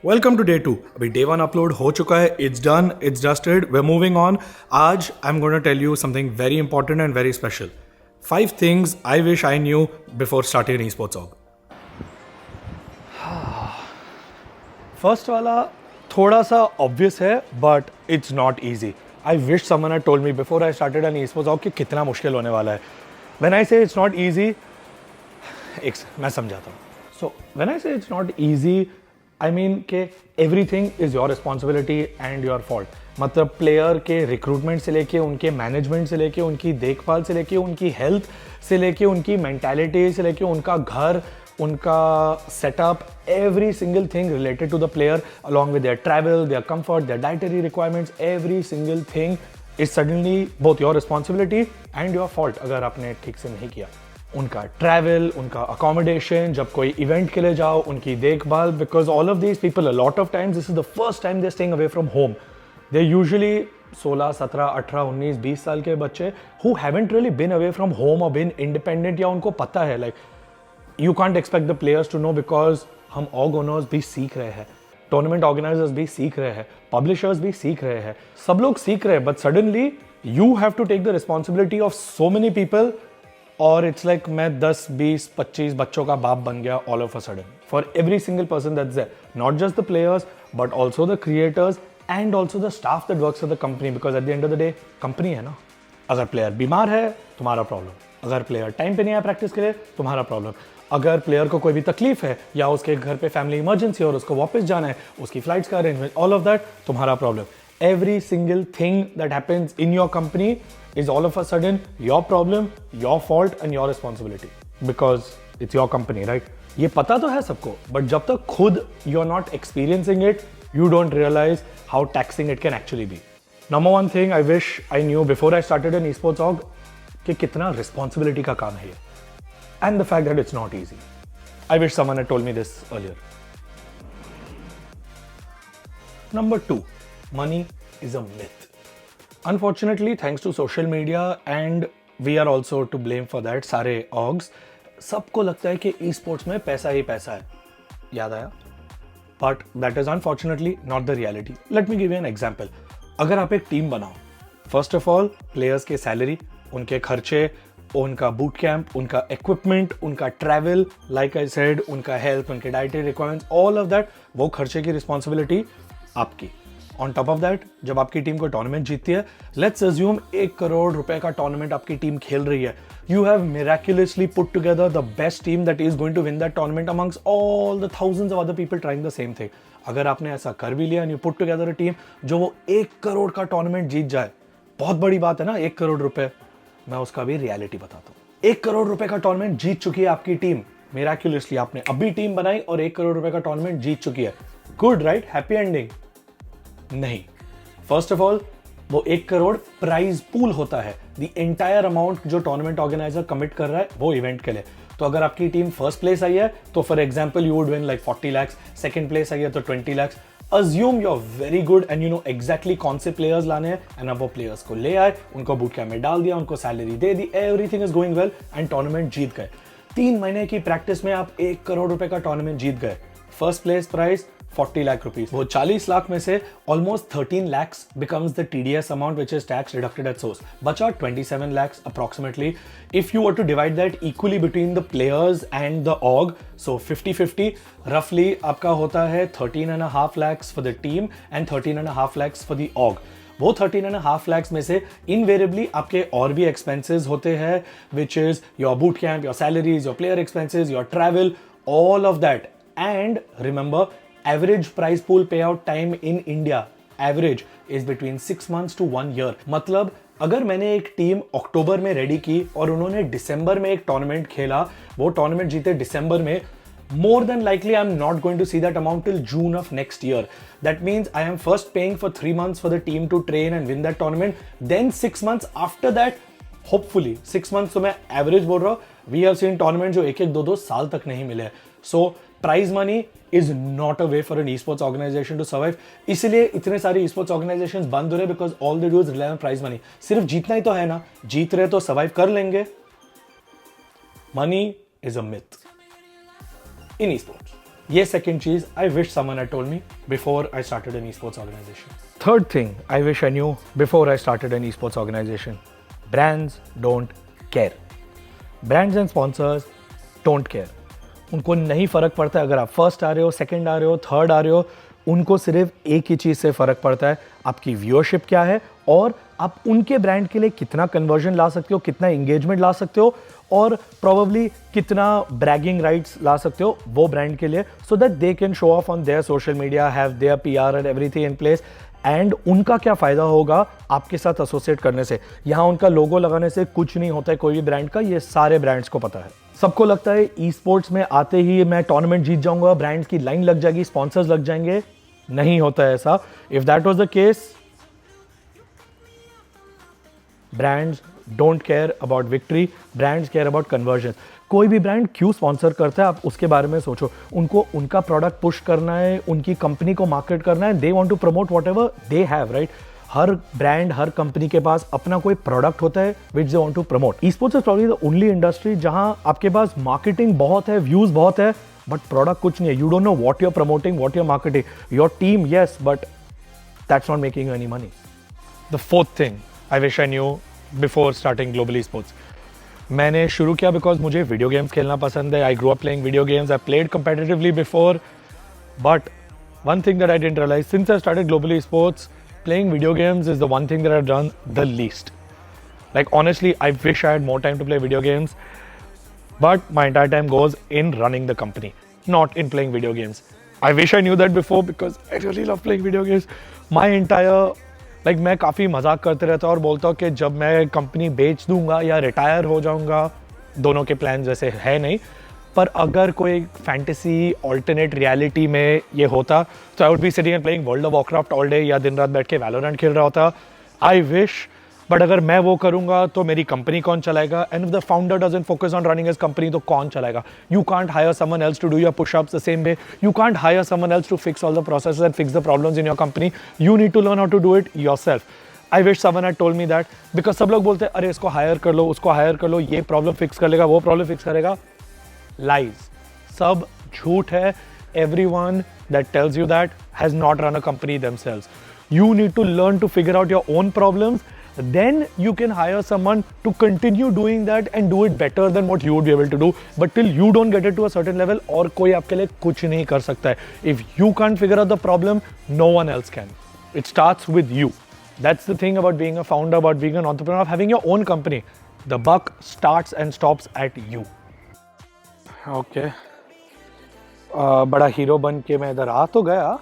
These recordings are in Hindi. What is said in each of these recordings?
Welcome to day 2। अभी डे 1 अपलोड हो चुका है, it's done, it's dusted, we are moving on. आज I am going to tell you something very important and very special. 5 things I wish I knew before starting an esports org. First वाला थोड़ा सा ऑब्वियस है but it's not easy. I wish someone had told me before I started an esports org कि कितना मुश्किल होने वाला है। When I say it's not easy, मैं समझाता हूँ। सो when I say it's not easy, I mean के everything is your responsibility and your fault. मतलब प्लेयर के रिक्रूटमेंट से लेके, उनके मैनेजमेंट से लेके, उनकी देखभाल से लेके, उनकी हेल्थ से लेके, उनकी मेंटालिटी से लेके, उनका घर, उनका setup, every single thing related to the player along with their travel, their comfort, their dietary requirements, every single thing is suddenly both your responsibility and your fault अगर आपने ठीक से नहीं किया। उनका ट्रैवल, उनका अकोमोडेशन, जब कोई इवेंट के लिए जाओ, उनकी देखभाल, because all of these people a lot of times this is the first time they staying away from home. They usually 16, 17, 18, 19, 20 साल के बच्चे who haven't really been away from home और बीन इंडिपेंडेंट, या उनको पता है like you can't expect the players to know, because हम ऑर्ग ओनर्स भी सीख रहे हैं, टूर्नामेंट ऑर्गेनाइजर्स भी सीख रहे हैं, पब्लिशर्स भी सीख रहे हैं, सब लोग सीख रहे हैं, but suddenly you have to take the responsibility of so many people. और इट्स लाइक मैं 10, 20, 25 बच्चों का बाप बन गया all of a sudden for every single person that's there, not just the players but also the creators and also the staff that works for the company, because at the end of the day company है ना। अगर प्लेयर बीमार है तुम्हारा प्रॉब्लम, अगर प्लेयर टाइम पे नहीं आया प्रैक्टिस के लिए तुम्हारा प्रॉब्लम, अगर प्लेयर को कोई भी तकलीफ है या उसके घर पे फैमिली इमरजेंसी और उसको वापस जाना है, उसकी फ्लाइट्स का अरेंजमेंट, ऑल ऑफ दैट तुम्हारा problem. Every single thing that happens in your company is all of a sudden your problem, your fault and your responsibility because it's your company, right? ये पता तो है सबको, but जब तक खुद you're not experiencing it, you don't realize how taxing it can actually be. Number one thing I wish I knew before I started an esports org कि कितना responsibility का काम है ये, and the fact that it's not easy. I wish someone had told me this earlier. Number 2. Money is a myth. Unfortunately, thanks to social media and we are also to blame for that, सारे orgs, सबको लगता है कि e-sports में पैसा ही पैसा है। याद आया? But that is unfortunately not the reality. Let me give you an example. अगर आप एक टीम बनाओ, first of all, players के salary, उनके खर्चे, उनका बूट कैंप, उनका इक्विपमेंट, उनका ट्रैवल, लाइक आई सेड, उनका हेल्थ, उनके dietary requirements, all of that, वो खर्चे की रिस्पॉन्सिबिलिटी आपकी। ऑन टॉप ऑफ दैट, जब आपकी टीम को टूर्नामेंट जीतती है, लेट्स अज्यूम 1 करोड़ रुपए का टूर्नामेंट आपकी टीम खेल रही है, you have miraculously put together the best team that is going to win that tournament amongst all the thousands of other people trying the same thing. अगर आपने ऐसा कर भी लिया and you put together a team जो वो 1 करोड़ का टूर्नामेंट जीत जाए, बहुत बड़ी बात है ना, 1 करोड़ रुपए। मैं उसका भी रियलिटी बताता हूँ। 1 करोड़ रुपए का टूर्नामेंट जीत चुकी है आपकी टीम, मिराक्युलसली आपने अभी टीम बनाई और 1 करोड़ रुपए का टूर्नामेंट जीत चुकी है। Good, right? Happy ending? नहीं। फर्स्ट ऑफ ऑल, वो 1 करोड़ प्राइज पूल होता है, द एंटायर अमाउंट जो टूर्नामेंट ऑर्गेनाइजर कमिट कर रहा है वो इवेंट के लिए। तो अगर आपकी टीम फर्स्ट प्लेस आई है तो for example you would win like 40 lakhs, second place आई है तो 20 lakhs। Assume you are very good and you know exactly कौन से प्लेयर्स लाने हैं, एंड अब वो प्लेयर्स को ले आए, उनको बूट कैंप में डाल दिया, उनको सैलरी दे दी, everything is going well and tournament जीत गए। 3 महीने की प्रैक्टिस में आप 1 करोड़ रुपए का टूर्नामेंट जीत गए। First place prize 40 lakh rupees. वो 40 लाख में से almost 13 lakhs becomes the TDS amount which is tax deducted at source. बचा 27 lakhs approximately. If you were to divide that equally between the players and the org, so 50-50, roughly आपका होता है 13.5 lakhs for the team and 13.5 lakhs for the org. वो 13.5 lakhs में से invariably आपके और भी expenses होते हैं, which is your boot camp, your salaries, your player expenses, your travel, all of that. And remember, average prize pool payout time in India average is between 6 months to 1 year. मतलब अगर मैंने एक टीम अक्टूबर में रेडी की और उन्होंने दिसंबर में एक टूर्नामेंट खेला, वो टूर्नामेंट जीते दिसंबर में, more than likely I'm not going to see that amount till June of next year. That means I am first paying for 3 months for the team to train and win that tournament. Then 6 months after that, hopefully 6 months, तो मैं एवरेज बोल रहा हूँ, we have seen tournament जो 1-1, 2-2 साल तक नहीं मिले। So prize money is not a way for an esports organization to survive. इसलिए इतने सारे esports organizations बंद हो रहे because all they do is rely on prize money. सिर्फ जीतना ही तो है ना, जीत रहे तो survive कर लेंगे। Money is a myth in esports. ये second चीज I wish someone had told me before I started an esports organization. Third thing I wish I knew before I started an esports organization. Brands don't care. Brands and sponsors don't care. उनको नहीं फर्क पड़ता अगर आप फर्स्ट आ रहे हो, सेकंड आ रहे हो, थर्ड आ रहे हो. उनको सिर्फ एक ही चीज से फर्क पड़ता है, आपकी व्यूअरशिप क्या है और आप उनके ब्रांड के लिए कितना कन्वर्जन ला सकते हो, कितना एंगेजमेंट ला सकते हो और प्रोबेबली कितना ब्रैगिंग राइट्स ला सकते हो वो ब्रांड के लिए, so that they can show off on their social media, have their PR and everything in place. And उनका क्या फायदा होगा आपके साथ एसोसिएट करने से. यहाँ उनका लोगो लगाने से कुछ नहीं होता है कोई भी ब्रांड का, ये सारे ब्रांड्स को पता है. सबको लगता है ई स्पोर्ट्स में आते ही मैं टूर्नामेंट जीत जाऊंगा, ब्रांड्स की लाइन लग जाएगी, स्पॉन्सर्स लग जाएंगे. नहीं होता है ऐसा. If that was the case, brands don't care about victory, brands care about conversion. कोई भी ब्रांड क्यों स्पॉन्सर करता है आप उसके बारे में सोचो. उनको उनका प्रोडक्ट पुश करना है, उनकी कंपनी को मार्केट करना है, they want to promote whatever they have, right. हर ब्रांड, हर कंपनी के पास अपना कोई प्रोडक्ट होता है which they want to promote. Esports is probably the only industry जहां आपके पास मार्केटिंग बहुत है, व्यूज बहुत है, बट प्रोडक्ट कुछ नहीं है. You don't know what you are promoting, what you are marketing. Your team yes, but that's not making any money. The fourth thing I wish I knew before starting Global Esports. मैंने शुरू किया because मुझे वीडियो गेम्स खेलना पसंद है. I grew up playing video games. I played competitively before. But one thing that I didn't realize, since I started Global Esports, playing video games is the one thing that I've done the least. Like honestly, I wish I had more time to play video games. But my entire time goes in running the company, not in playing video games. I wish I knew that before because I really love playing video games. My entire मैं काफ़ी मजाक करते रहता हूँ और बोलता हूँ कि जब मैं कंपनी बेच दूंगा या रिटायर हो जाऊंगा, दोनों के प्लान वैसे है नहीं, पर अगर कोई फैंटेसी ऑल्टरनेट रियलिटी में ये होता तो I would be sitting and playing world of Warcraft all day या दिन रात बैठ के वैलोरेंट खेल रहा होता. I wish. बट अगर मैं वो करूंगा तो मेरी कंपनी कौन चलाएगा? And if the founder doesn't focus on running his company तो कौन चलाएगा? You can't hire someone else to do your pushups the same way. You can't hire someone else to fix all the processes and fix the problems in your company. You need to learn how to do it yourself. I wish someone had told me that, because सब लोग बोलते हैं अरे इसको हायर कर लो, उसको हायर कर लो, ये प्रॉब्लम फिक्स कर लेगा, वो प्रॉब्लम फिक्स करेगा. लाइज. सब झूठ है. Everyone that tells you that has not run a company themselves. You need to learn to figure out your own problems. Then you can hire someone to continue doing that and do it better than what you would be able to do. But till you don't get it to a certain level, और कोई आपके लिए कुछ नहीं कर सकता है. If you can't figure out the problem, no one else can. It starts with you. That's the thing about being a founder, about being an entrepreneur, of having your own company. The buck starts and stops at you. Okay. बड़ा हीरो बन के मैं इधर आ तो गया,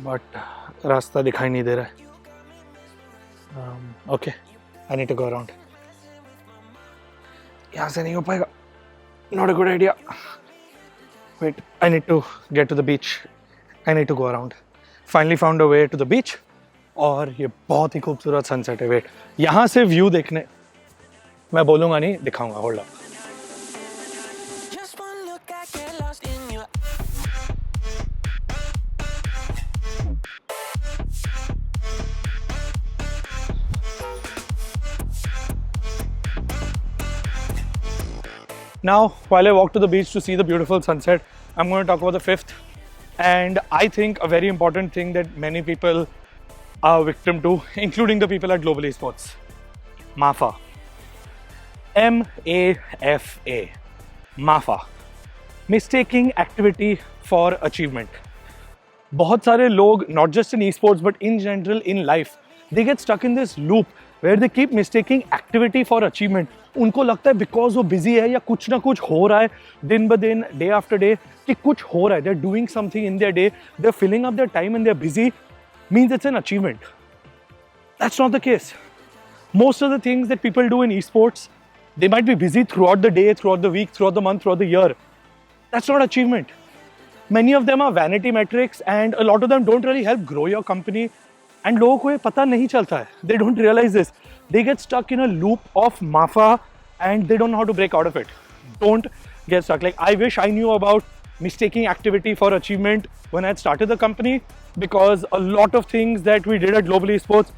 बट रास्ता दिखाई नहीं दे रहा है. Okay, I need to go around. यहाँ से नहीं हो पाएगा. Not a good idea. Wait, I need to get to the beach. I need to go around. Finally found a way to the beach. और ये बहुत ही खूबसूरत सनसेट है. वेट, यहाँ से व्यू देखने मैं बोलूँगा नहीं, दिखाऊंगा. Hold up. Now, while I walk to the beach to see the beautiful sunset, I'm going to talk about the fifth, and I think a very important thing that many people are victim to, including the people at Global Esports. MAFA. M-A-F-A. MAFA. Mistaking activity for achievement. बहुत सारे लोग, not just in esports but in general in life, they get stuck in this loop where they keep mistaking activity for achievement. उनको लगता है बिकॉज वो बिजी है या कुछ ना कुछ हो रहा है दिन ब दिन, डे आफ्टर डे, कि कुछ हो रहा है, they are doing something in their day, they are filling up their time and they are busy, means it's an achievement. That's not the case. Most of the things that people do in esports, they might be busy throughout the day, throughout the week, throughout the month, throughout the year. That's not achievement. Many of them are vanity metrics and a lot of them don't really help grow your company. And लोगों को ये पता नहीं चलता है. They don't realize this. They get stuck in a loop of MAFA and they don't know how to break out of it. Don't get stuck. Like, I wish I knew about mistaking activity for achievement when I had started the company, because a lot of things that we did at Global Esports,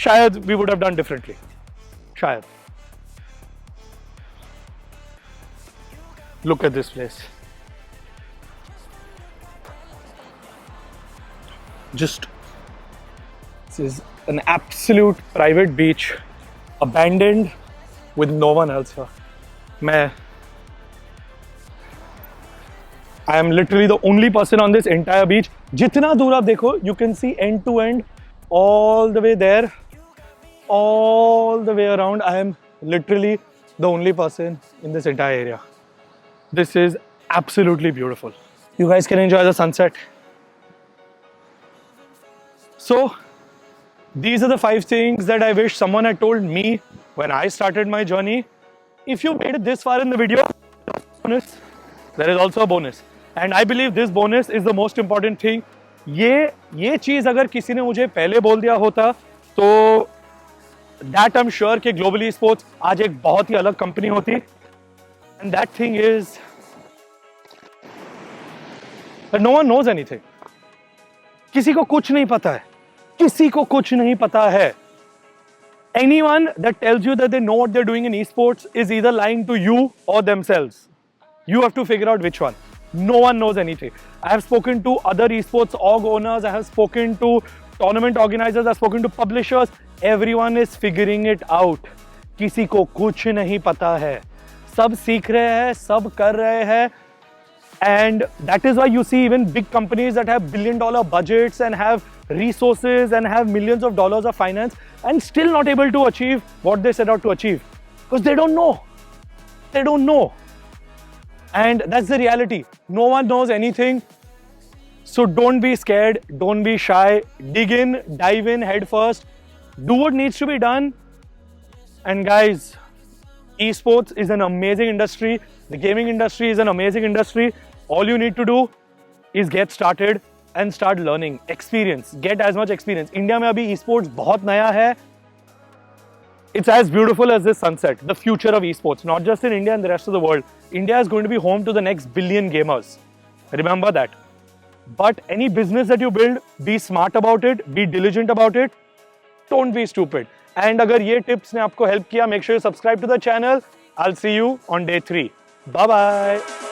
shayad we would have done differently. Shayad. Look at this place. Just, this is an absolute private beach, abandoned with no one else here. I am literally the only person on this entire beach. जितना दूर आप देखो, you can see end to end, all the way there, all the way around. I am literally the only person in this entire area. This is absolutely beautiful. You guys can enjoy the sunset. So, these are the 5 things that I wish someone had told me when I started my journey. If you made it this far in the video, bonus, there is also a bonus. And I believe this bonus is the most important thing. ये चीज़ अगर किसी ने मुझे पहले बोल दिया होता तो that I'm sure कि Global Esports आज एक बहुत ही अलग कंपनी होती. And that thing is that no one knows anything. किसी को कुछ नहीं पता है. किसी को कुछ नहीं पता है. Anyone that tells you that they know what they're doing in esports is either lying to you or themselves. You have to figure out which one. No one knows anything. I have spoken to other esports org owners. I have spoken to tournament organizers. I have spoken to publishers. Everyone is figuring it out. किसी को कुछ नहीं पता है. सब सीख रहे हैं, सब कर रहे हैं. And that is why you see even big companies that have billion-dollar budgets and have resources and have millions of dollars of finance and still not able to achieve what they set out to achieve. Because they don't know. They don't know. And that's the reality. No one knows anything. So don't be scared. Don't be shy. Dig in, dive in head first. Do what needs to be done. And guys, esports is an amazing industry. The gaming industry is an amazing industry. All you need to do is get started and start learning. Experience. Get as much experience. India में अभी esports बहुत नया है. It's as beautiful as this sunset, the future of esports, not just in India and the rest of the world. India is going to be home to the next billion gamers. Remember that. But any business that you build, be smart about it, be diligent about it. Don't be stupid. And अगर ये tips ने आपको help किया, make sure you subscribe to the channel. I'll see you on day 3. Bye-bye.